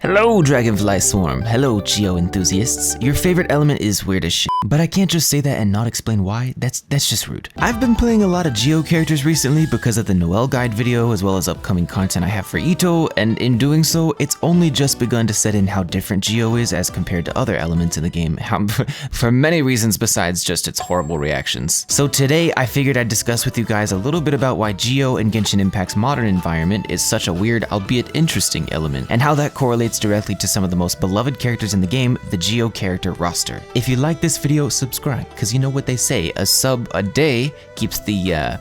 Hello Dragonfly Swarm, hello Geo enthusiasts. Your favorite element is weird as shit, but I can't just say that and not explain why, that's just rude. I've been playing a lot of Geo characters recently because of the Noel guide video as well as upcoming content I have for Itto, and in doing so, it's only just begun to set in how different Geo is as compared to other elements in the game, for many reasons besides just its horrible reactions. So today, I figured I'd discuss with you guys a little bit about why Geo in Genshin Impact's modern environment is such a weird, albeit interesting element, and how that correlates directly to some of the most beloved characters in the game, the Geo character roster. If you like this video, subscribe, cause you know what they say, a sub a day keeps the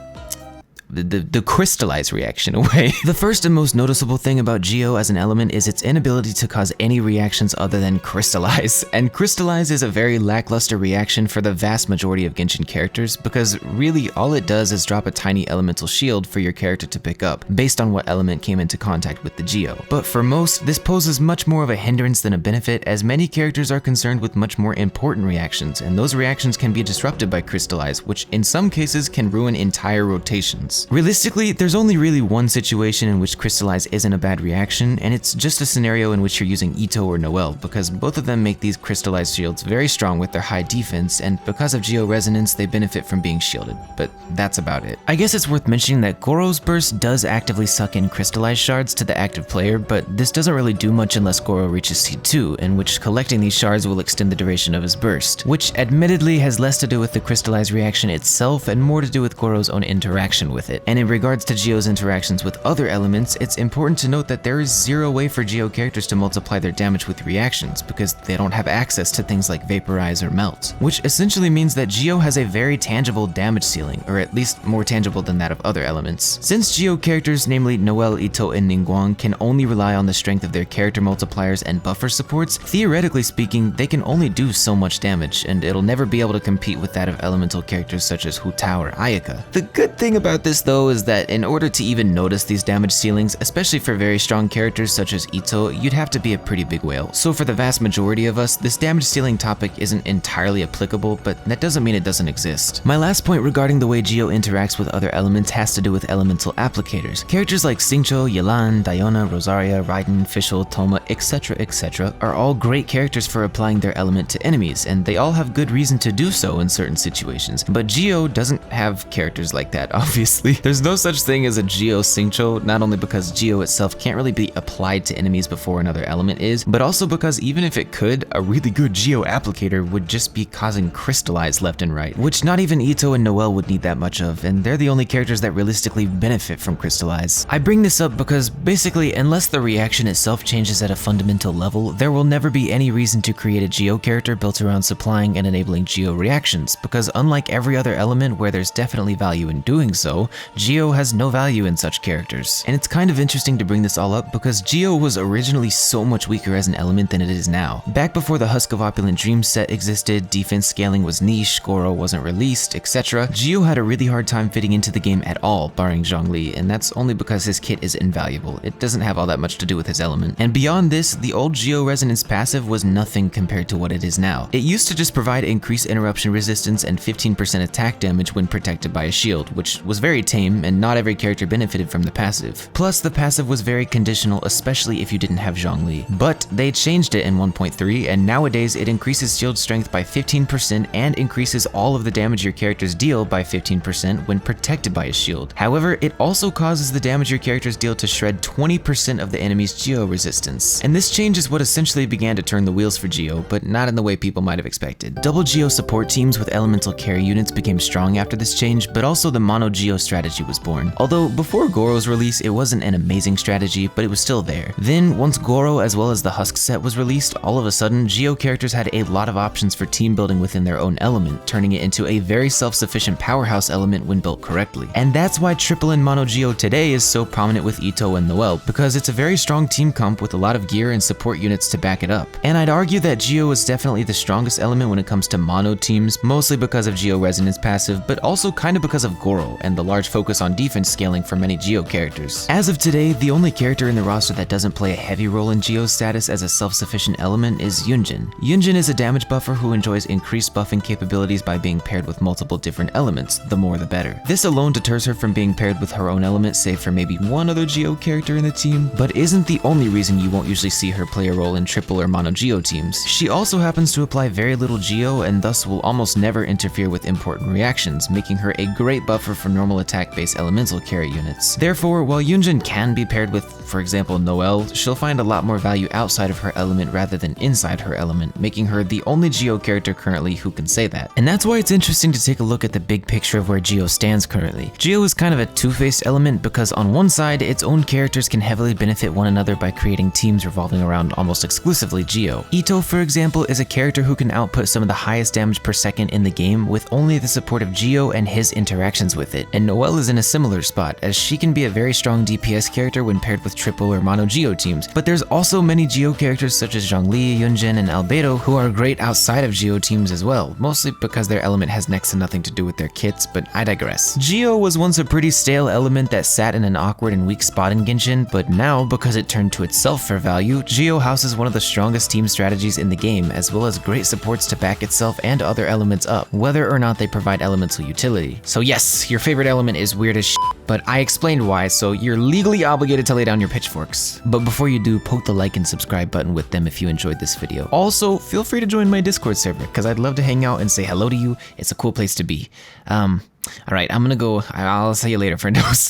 crystallized reaction away. The first and most noticeable thing about Geo as an element is its inability to cause any reactions other than crystallize. And crystallize is a very lackluster reaction for the vast majority of Genshin characters because really all it does is drop a tiny elemental shield for your character to pick up, based on what element came into contact with the Geo. But for most, this poses much more of a hindrance than a benefit, as many characters are concerned with much more important reactions, and those reactions can be disrupted by crystallize, which in some cases can ruin entire rotations. Realistically, there's only really one situation in which crystallize isn't a bad reaction, and it's just a scenario in which you're using Itto or Noel, because both of them make these crystallized shields very strong with their high defense, and because of Geo resonance, they benefit from being shielded, but that's about it. I guess it's worth mentioning that Goro's burst does actively suck in crystallized shards to the active player, but this doesn't really do much unless Goro reaches C2, in which collecting these shards will extend the duration of his burst, which admittedly has less to do with the crystallized reaction itself and more to do with Goro's own interaction with it. And in regards to Geo's interactions with other elements, it's important to note that there is zero way for Geo characters to multiply their damage with reactions, because they don't have access to things like Vaporize or Melt, which essentially means that Geo has a very tangible damage ceiling, or at least more tangible than that of other elements. Since Geo characters, namely Noel, Itto, and Ningguang, can only rely on the strength of their character multipliers and buffer supports, theoretically speaking, they can only do so much damage, and it'll never be able to compete with that of elemental characters such as Hu Tao or Ayaka. The good thing about this though is that in order to even notice these damage ceilings, especially for very strong characters such as Itto, you'd have to be a pretty big whale. So for the vast majority of us, this damage ceiling topic isn't entirely applicable, but that doesn't mean it doesn't exist. My last point regarding the way Geo interacts with other elements has to do with elemental applicators. Characters like Xingqiu, Yelan, Diona, Rosaria, Raiden, Fischl, Thoma, etc. are all great characters for applying their element to enemies, and they all have good reason to do so in certain situations. But Geo doesn't have characters like that, obviously. There's no such thing as a Geo Xingqiu, not only because Geo itself can't really be applied to enemies before another element is, but also because even if it could, a really good Geo applicator would just be causing crystallize left and right, which not even Itto and Noel would need that much of, and they're the only characters that realistically benefit from crystallize. I bring this up because basically, unless the reaction itself changes at a fundamental level, there will never be any reason to create a Geo character built around supplying and enabling Geo reactions, because unlike every other element where there's definitely value in doing so, Geo has no value in such characters. And it's kind of interesting to bring this all up because Geo was originally so much weaker as an element than it is now. Back before the Husk of Opulent Dreams set existed, defense scaling was niche, Goro wasn't released, etc., Geo had a really hard time fitting into the game at all, barring Zhongli, and that's only because his kit is invaluable. It doesn't have all that much to do with his element. And beyond this, the old Geo Resonance passive was nothing compared to what it is now. It used to just provide increased interruption resistance and 15% attack damage when protected by a shield, which was very tame, and not every character benefited from the passive. Plus, the passive was very conditional, especially if you didn't have Zhongli. But they changed it in 1.3, and nowadays it increases shield strength by 15% and increases all of the damage your characters deal by 15% when protected by a shield. However, it also causes the damage your characters deal to shred 20% of the enemy's Geo resistance. And this change is what essentially began to turn the wheels for Geo, but not in the way people might have expected. Double Geo support teams with elemental carry units became strong after this change, but also the mono Geo strategy was born. Although before Goro's release, it wasn't an amazing strategy, but it was still there. Then, once Goro as well as the Husk set was released, all of a sudden, Geo characters had a lot of options for team building within their own element, turning it into a very self-sufficient powerhouse element when built correctly. And that's why Triple and Mono Geo today is so prominent with Itto and Noel, because it's a very strong team comp with a lot of gear and support units to back it up. And I'd argue that Geo is definitely the strongest element when it comes to mono teams, mostly because of Geo Resonance passive, but also kind of because of Goro and the large focus on defense scaling for many Geo characters. As of today, the only character in the roster that doesn't play a heavy role in Geo's status as a self-sufficient element is Yunjin. Yunjin is a damage buffer who enjoys increased buffing capabilities by being paired with multiple different elements, the more the better. This alone deters her from being paired with her own element save for maybe one other Geo character in the team, but isn't the only reason you won't usually see her play a role in triple or mono Geo teams. She also happens to apply very little Geo and thus will almost never interfere with important reactions, making her a great buffer for normal attack-based elemental carry units. Therefore, while Yunjin can be paired with, for example, Noelle, she'll find a lot more value outside of her element rather than inside her element, making her the only Geo character currently who can say that. And that's why it's interesting to take a look at the big picture of where Geo stands currently. Geo is kind of a two-faced element because on one side, its own characters can heavily benefit one another by creating teams revolving around almost exclusively Geo. Itto, for example, is a character who can output some of the highest damage per second in the game with only the support of Geo and his interactions with it. And Noelle is in a similar spot, as she can be a very strong DPS character when paired with triple or mono Geo teams. But there's also many Geo characters such as Zhongli, Yunjin, and albeit who are great outside of Geo teams as well, mostly because their element has next to nothing to do with their kits, but I digress. Geo was once a pretty stale element that sat in an awkward and weak spot in Genshin, but now, because it turned to itself for value, Geo houses one of the strongest team strategies in the game, as well as great supports to back itself and other elements up, whether or not they provide elemental utility. So yes, your favorite element is weird as shit, but I explained why, so you're legally obligated to lay down your pitchforks. But before you do, poke the like and subscribe button with them if you enjoyed this video. Also, feel free to join my Discord server, because I'd love to hang out and say hello to you. It's a cool place to be. Alright, I'm gonna go. I'll see you later, friendos.